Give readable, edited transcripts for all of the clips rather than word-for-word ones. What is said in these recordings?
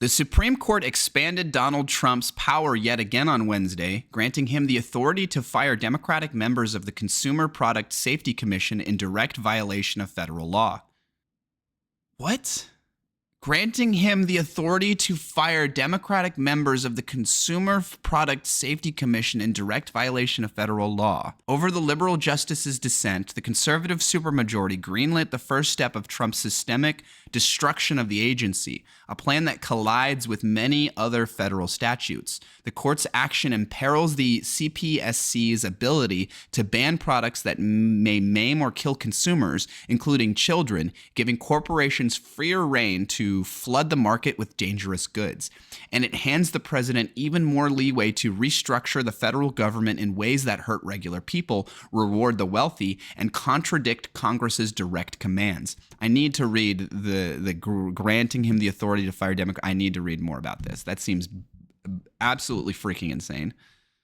The Supreme Court expanded Donald Trump's power yet again on Wednesday, granting him the authority to fire Democratic members of the Consumer Product Safety Commission in direct violation of federal law. What? Granting him the authority to fire Democratic members of the Consumer Product Safety Commission in direct violation of federal law. Over the liberal justice's dissent, the conservative supermajority greenlit the first step of Trump's systemic destruction of the agency, a plan that collides with many other federal statutes. The court's action imperils the CPSC's ability to ban products that may maim or kill consumers, including children, giving corporations freer rein to flood the market with dangerous goods. And it hands the president even more leeway to restructure the federal government in ways that hurt regular people, reward the wealthy, and contradict Congress's direct commands. I need to read the granting him the authority to fire Democrats. I need to read more about this. That seems absolutely freaking insane.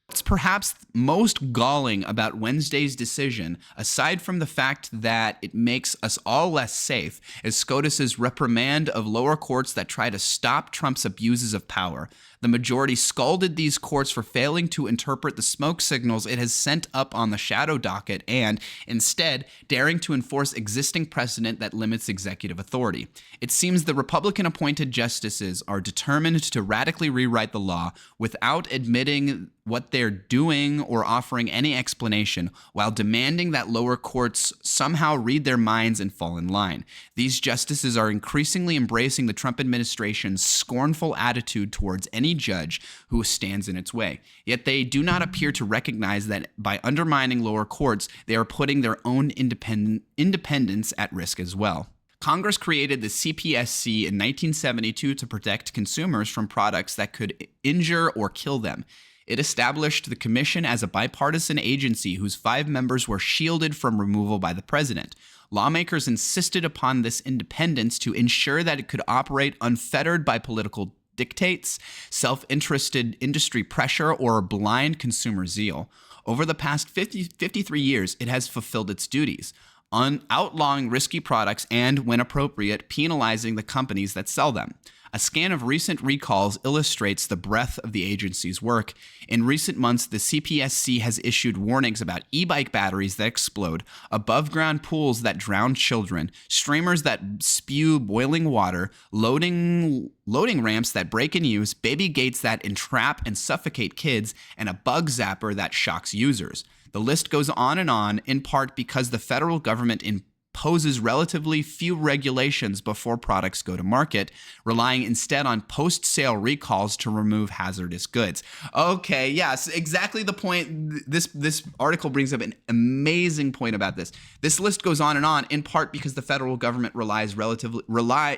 What's perhaps most galling about Wednesday's decision, aside from the fact that it makes us all less safe, is SCOTUS's reprimand of lower courts that try to stop Trump's abuses of power. The majority scolded these courts for failing to interpret the smoke signals it has sent up on the shadow docket and, instead, daring to enforce existing precedent that limits executive authority. It seems the Republican-appointed justices are determined to radically rewrite the law without admitting what they're doing or offering any explanation, while demanding that lower courts somehow read their minds and fall in line. These justices are increasingly embracing the Trump administration's scornful attitude towards any judge who stands in its way. Yet they do not appear to recognize that by undermining lower courts, they are putting their own independence at risk as well. Congress created the CPSC in 1972 to protect consumers from products that could injure or kill them. It established the commission as a bipartisan agency whose 5 members were shielded from removal by the president. Lawmakers insisted upon this independence to ensure that it could operate unfettered by political dictates, self-interested industry pressure, or blind consumer zeal. Over the past 53 years, it has fulfilled its duties, outlawing risky products and, when appropriate, penalizing the companies that sell them. A scan of recent recalls illustrates the breadth of the agency's work. In recent months, the CPSC has issued warnings about e-bike batteries that explode, above-ground pools that drown children, streamers that spew boiling water, loading ramps that break in use, baby gates that entrap and suffocate kids, and a bug zapper that shocks users. The list goes on, in part because the federal government imposes relatively few regulations before products go to market, relying instead on post-sale recalls to remove hazardous goods. Okay, yes, exactly the point. This article brings up an amazing point about this. This list goes on, in part because the federal government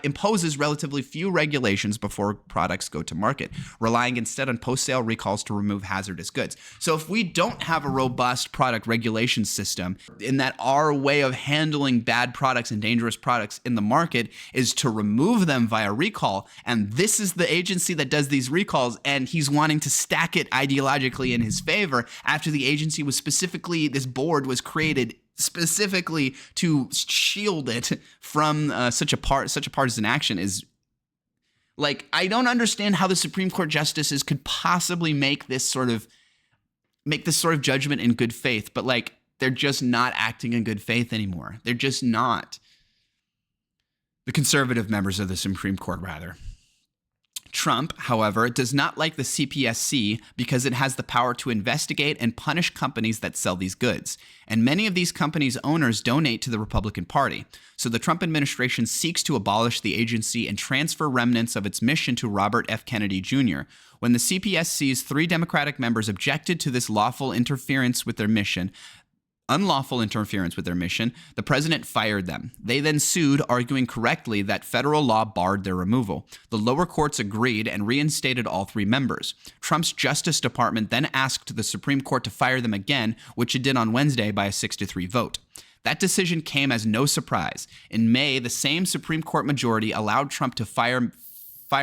imposes relatively few regulations before products go to market, relying instead on post-sale recalls to remove hazardous goods. So if we don't have a robust product regulation system, in that our way of handling bad products and dangerous products in the market is to remove them via recall, and this is the agency that does these recalls, and he's wanting to stack it ideologically in his favor after the agency was this board was created specifically to shield it from such a partisan action is like, I don't understand how the Supreme Court justices could possibly make this sort of judgment in good faith, but like, they're just not acting in good faith anymore. They're just not. The conservative members of the Supreme Court, rather. Trump, however, does not like the CPSC because it has the power to investigate and punish companies that sell these goods. And many of these companies' owners donate to the Republican Party. So the Trump administration seeks to abolish the agency and transfer remnants of its mission to Robert F. Kennedy Jr. When the CPSC's 3 Democratic members objected to this unlawful interference with their mission, the president fired them. They then sued, arguing correctly that federal law barred their removal. The lower courts agreed and reinstated all 3 members. Trump's Justice Department then asked the Supreme Court to fire them again, which it did on Wednesday by a 6-3 vote. That decision came as no surprise. In May, the same Supreme Court majority allowed Trump to fire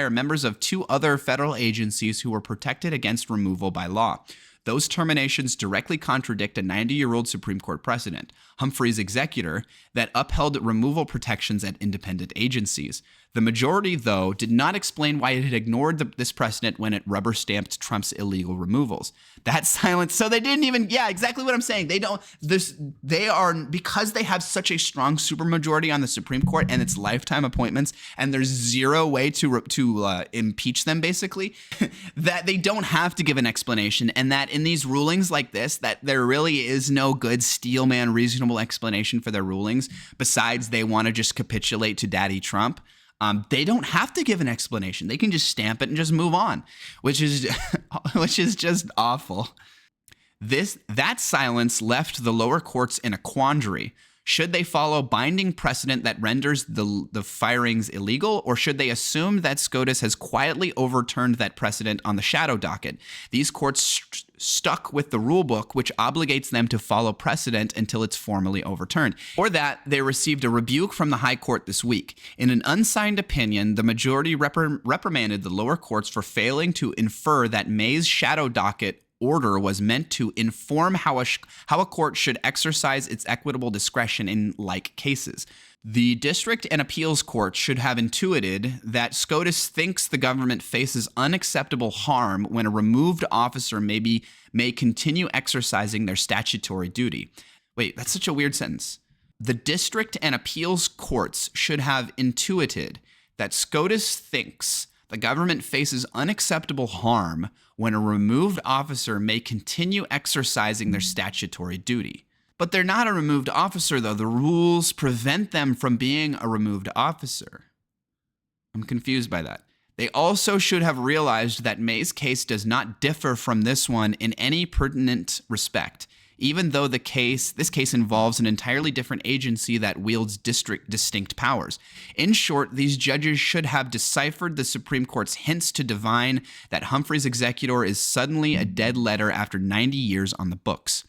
members of 2 other federal agencies who were protected against removal by law. Those terminations directly contradict a 90-year-old Supreme Court precedent, Humphrey's executor, that upheld removal protections at independent agencies. The majority, though, did not explain why it had ignored this precedent when it rubber-stamped Trump's illegal removals. That silence, so they didn't even, yeah, exactly what I'm saying. Because they have such a strong supermajority on the Supreme Court and it's lifetime appointments, and there's zero way to impeach them, basically, that they don't have to give an explanation, and that in these rulings like this, that there really is no good steelman reasonable explanation for their rulings, besides they want to just capitulate to Daddy Trump. They don't have to give an explanation. They can just stamp it and just move on, which is just awful. That silence left the lower courts in a quandary. Should they follow binding precedent that renders the firings illegal, or should they assume that SCOTUS has quietly overturned that precedent on the shadow docket? These courts stuck with the rule book, which obligates them to follow precedent until it's formally overturned. For that, they received a rebuke from the High Court this week. In an unsigned opinion, the majority reprimanded the lower courts for failing to infer that May's shadow docket order was meant to inform how a court should exercise its equitable discretion in like cases. The district and appeals courts should have intuited that SCOTUS thinks the government faces unacceptable harm when a removed officer may continue exercising their statutory duty. Wait, that's such a weird sentence. The district and appeals courts should have intuited that SCOTUS thinks the government faces unacceptable harm when a removed officer may continue exercising their statutory duty. But they're not a removed officer, though. The rules prevent them from being a removed officer. I'm confused by that. They also should have realized that May's case does not differ from this one in any pertinent respect, even though this case involves an entirely different agency that wields distinct powers. In short, these judges should have deciphered the Supreme Court's hints to divine that Humphrey's executor is suddenly a dead letter after 90 years on the books.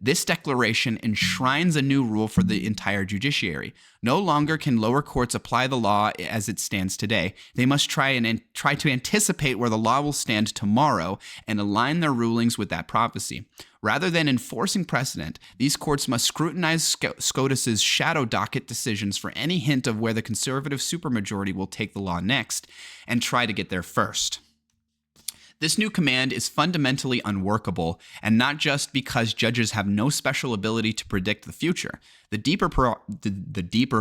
This declaration enshrines a new rule for the entire judiciary. No longer can lower courts apply the law as it stands today. They must try to anticipate where the law will stand tomorrow and align their rulings with that prophecy. Rather than enforcing precedent, these courts must scrutinize SCOTUS's shadow docket decisions for any hint of where the conservative supermajority will take the law next and try to get there first. This new command is fundamentally unworkable, and not just because judges have no special ability to predict the future. The deeper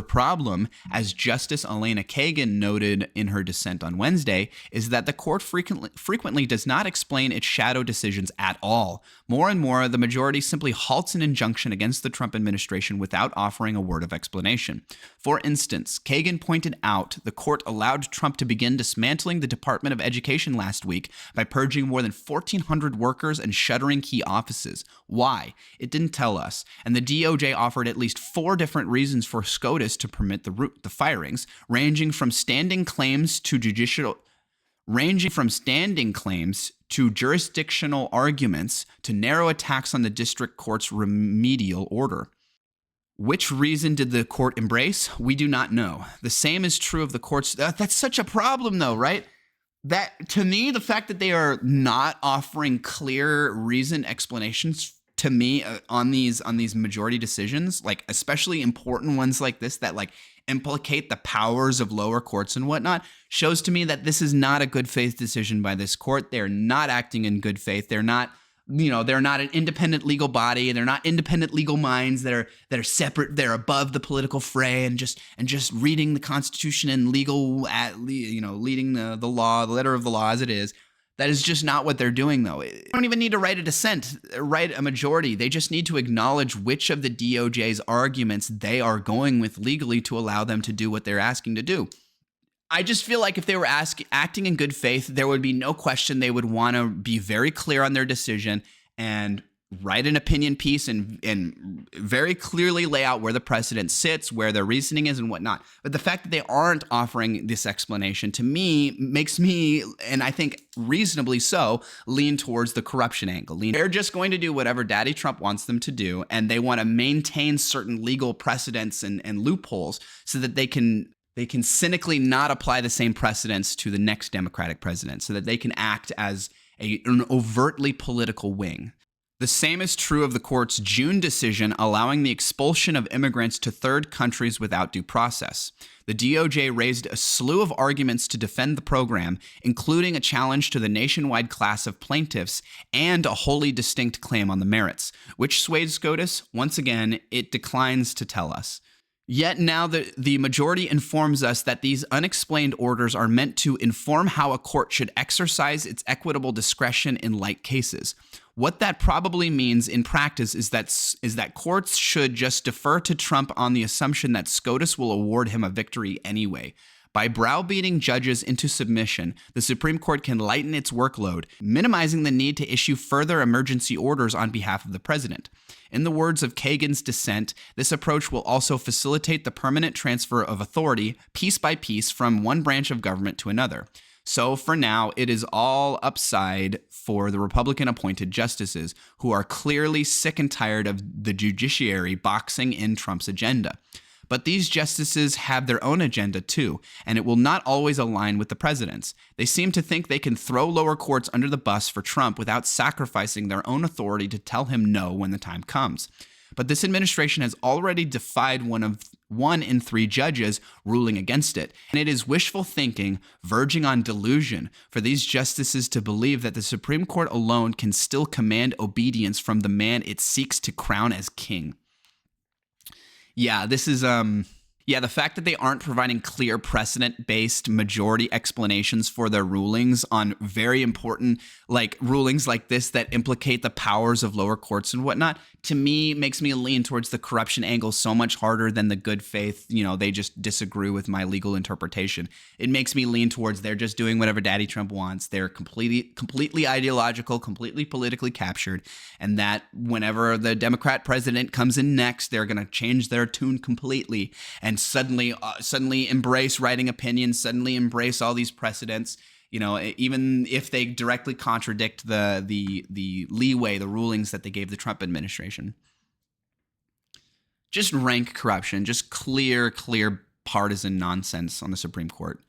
problem, as Justice Elena Kagan noted in her dissent on Wednesday, is that the court frequently does not explain its shadow decisions at all. More and more, the majority simply halts an injunction against the Trump administration without offering a word of explanation. For instance, Kagan pointed out the court allowed Trump to begin dismantling the Department of Education last week by purging more than 1,400 workers and shuttering key offices. Why? It didn't tell us, and the DOJ offered at least 4 different reasons for SCOTUS to permit the firings, ranging from standing claims to jurisdictional arguments to narrow attacks on the district court's remedial order. Which reason did the court embrace? We do not know. The same is true of the courts. That's such a problem, though, right? That, to me, the fact that they are not offering clear reasoned explanations to me on these majority decisions, like especially important ones like this that like implicate the powers of lower courts and whatnot, shows to me that this is not a good faith decision by this court. They're not acting in good faith. They're not, they're not an independent legal body. They're not independent legal minds that are separate. They're above the political fray and just reading the Constitution and leading the law, the letter of the law as it is. That is just not what they're doing, though. They don't even need to write a majority. They just need to acknowledge which of the DOJ's arguments they are going with legally to allow them to do what they're asking to do. I just feel like if they were acting in good faith, there would be no question they would want to be very clear on their decision and write an opinion piece and very clearly lay out where the precedent sits, where their reasoning is and whatnot. But the fact that they aren't offering this explanation, to me, makes me, and I think reasonably so, lean towards the corruption angle. They're just going to do whatever Daddy Trump wants them to do, and they want to maintain certain legal precedents and loopholes so that they can cynically not apply the same precedents to the next Democratic president, so that they can act as an overtly political wing. The same is true of the court's June decision allowing the expulsion of immigrants to third countries without due process. The DOJ raised a slew of arguments to defend the program, including a challenge to the nationwide class of plaintiffs and a wholly distinct claim on the merits. Which swayed SCOTUS? Once again, it declines to tell us. Yet now the majority informs us that these unexplained orders are meant to inform how a court should exercise its equitable discretion in like cases. What that probably means in practice is that courts should just defer to Trump on the assumption that SCOTUS will award him a victory anyway. By browbeating judges into submission, the Supreme Court can lighten its workload, minimizing the need to issue further emergency orders on behalf of the president. In the words of Kagan's dissent, this approach will also facilitate the permanent transfer of authority, piece by piece, from one branch of government to another. So for now, it is all upside for the Republican-appointed justices who are clearly sick and tired of the judiciary boxing in Trump's agenda. But these justices have their own agenda too, and it will not always align with the president's. They seem to think they can throw lower courts under the bus for Trump without sacrificing their own authority to tell him no when the time comes. But this administration has already defied one in three judges ruling against it, and it is wishful thinking, verging on delusion, for these justices to believe that the Supreme Court alone can still command obedience from the man it seeks to crown as king. Yeah, this is the fact that they aren't providing clear precedent-based majority explanations for their rulings on very important rulings like this that implicate the powers of lower courts and whatnot, to me makes me lean towards the corruption angle so much harder than the good faith, they just disagree with my legal interpretation. It makes me lean towards they're just doing whatever Daddy Trump wants. They're completely ideological, completely politically captured, and that whenever the Democrat president comes in next, they're going to change their tune completely and suddenly embrace writing opinions, suddenly embrace all these precedents. Even if they directly contradict the leeway, the rulings that they gave the Trump administration. Just rank corruption, just clear partisan nonsense on the Supreme Court.